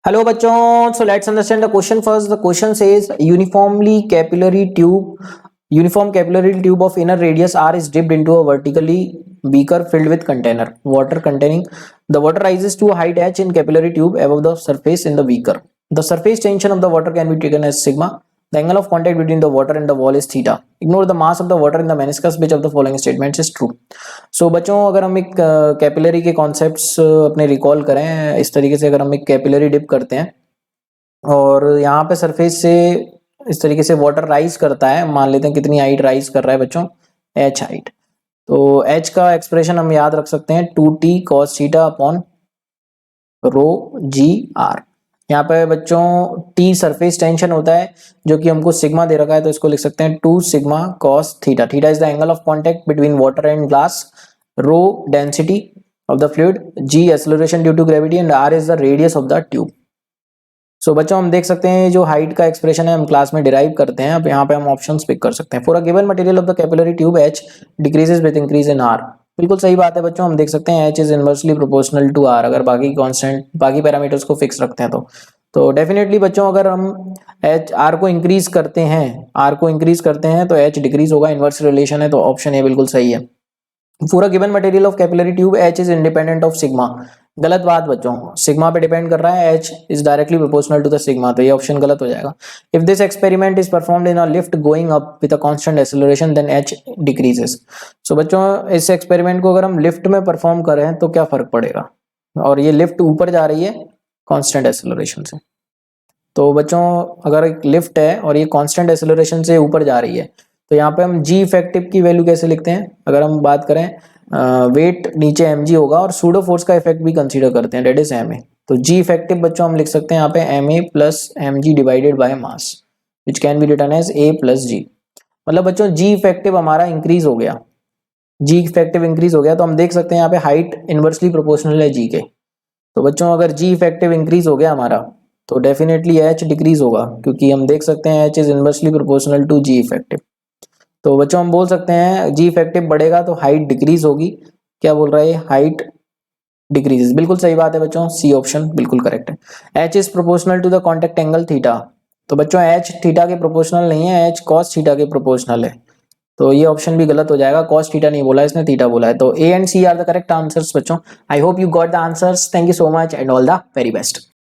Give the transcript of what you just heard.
Hello बच्चों, so let's understand the question first. The question says uniform capillary tube of inner radius R is dipped into a vertically beaker filled with container water containing the water rises to a height h in capillary tube above the surface in the beaker. The surface tension of the water can be taken as sigma. The angle of contact between the water and the wall is theta. Ignore the mass of the water in the meniscus. Which of the following statements is true? सो बच्चों, अगर हम एक capillary के concepts अपने recall करें इस तरीके से, अगर हम एक कैपिलरी डिप करते हैं और यहाँ पे सरफेस से इस तरीके से वाटर राइज करता है, मान लेते हैं कितनी हाइट राइज कर रहा है बच्चों, एच हाइट। तो एच का एक्सप्रेशन हम याद रख सकते हैं 2t cos theta upon rho g r. यहाँ पे बच्चों टी सरफेस टेंशन होता है जो कि हमको सिग्मा दे रखा है, तो इसको लिख सकते हैं 2 sigma cos theta. Theta is the angle of contact between water and glass, rho density of the fluid, G acceleration due to gravity and R is the radius of the tube. So बच्चों हम देख सकते हैं जो height का expression है हम class में डिराइव करते हैं। अब यहाँ पे हम ऑप्शंस पिक कर सकते हैं। For a given material of the capillary tube h decreases with increase in r. बिल्कुल सही बात है बच्चों, हम देख सकते हैं h is inversely proportional to r, अगर बाकी कांस्टेंट बाकी पैरामीटर्स को फिक्स रखते हैं तो डेफिनेटली बच्चों अगर हम एच आर को इंक्रीज करते हैं तो एच डिक्रीज होगा, इनवर्स रिलेशन है, तो ऑप्शन ए बिल्कुल सही है। For a given material of capillary tube H is independent of sigma. गलत बात बच्चों, सिग्मा पे डिपेंड कर रहा है, H is directly proportional to the sigma, तो ये ऑप्शन गलत हो जाएगा। If this experiment is performed in a lift going up with a constant acceleration then H decreases. So बच्चों इस एक्सपेरिमेंट को अगर हम लिफ्ट में परफॉर्म करें तो क्या फर्क पड़ेगा, और ये लिफ्ट ऊपर जा रही है कांस्टेंट एक्सेलरेशन से। तो बच्चों अगर एक लिफ्ट है और ये कांस्टेंट एक्सेलरेशन से ऊपर जा रही है तो यहाँ पे हम जी इफेक्टिव की वैल्यू कैसे लिखते हैं, अगर हम बात करें वेट नीचे एम जी होगा और सूडो फोर्स का इफेक्ट भी कंसीडर करते हैं, डेट इज एम ए। तो जी इफेक्टिव बच्चों हम लिख सकते हैं यहाँ पे M A plus M G divided by mass which can be written as A plus G. मतलब बच्चों जी इफेक्टिव हमारा इंक्रीज हो गया, जी इफेक्टिव इंक्रीज हो गया तो हम देख सकते हैं यहाँ पे हाइट इनवर्सली प्रोपोर्शनल है जी के। तो बच्चों अगर जी इफेक्टिव इंक्रीज हो गया हमारा तो डेफिनेटली एच डिक्रीज होगा, क्योंकि हम देख सकते हैं h is inversely proportional to g effective. तो बच्चों हम बोल सकते हैं जी इफेक्टिव बढ़ेगा तो हाइट डिक्रीज होगी। क्या बोल रहा है, हाइट डिक्रीजेस, बिल्कुल सही बात है बच्चों, सी ऑप्शन बिल्कुल करेक्ट है। H is proportional to the contact angle theta. तो बच्चों एच थीटा के प्रोपोर्शनल नहीं है, एच कॉस थीटा के प्रोपोर्शनल है, तो ये ऑप्शन भी गलत हो जाएगा। कॉस थीटा नहीं बोला इसने, थीटा बोला है, तो A and C are the correct answers बच्चों। I hope you got the answers. Thank you so much and all the very best.